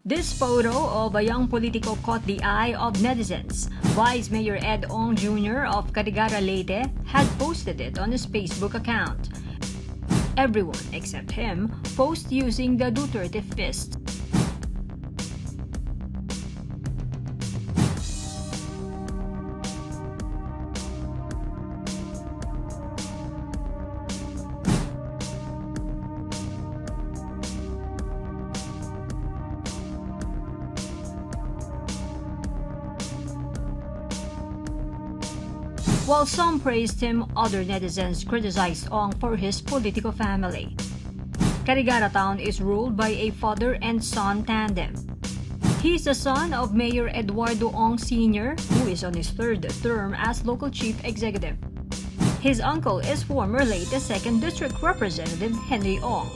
This photo of a young Politiko caught the eye of netizens. Vice Mayor Ed Ong Jr. of Carigara, Leyte had posted it on his Facebook account. Everyone except him posed using the Duterte fist. While some praised him, other netizens criticized Ong for his political family. Carigara town is ruled by a father and son tandem. He is the son of Mayor Eduardo Ong Sr., who is on his third term as local chief executive. His uncle is former Leyte 2nd District Representative Henry Ong.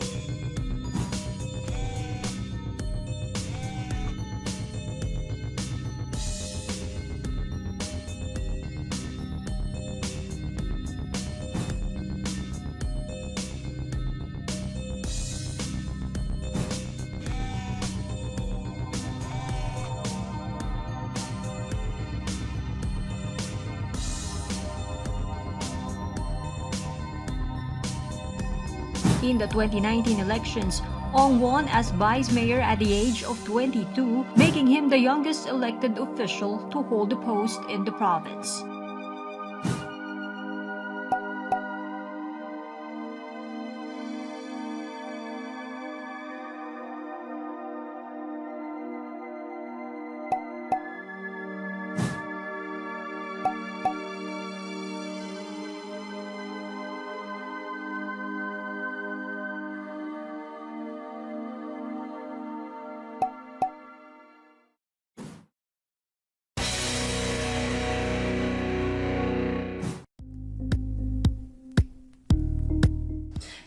In the 2019 elections, Ong won as vice mayor at the age of 22, making him the youngest elected official to hold the post in the province.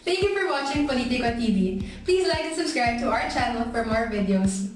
Thank you for watching Politiko TV. Please like and subscribe to our channel for more videos.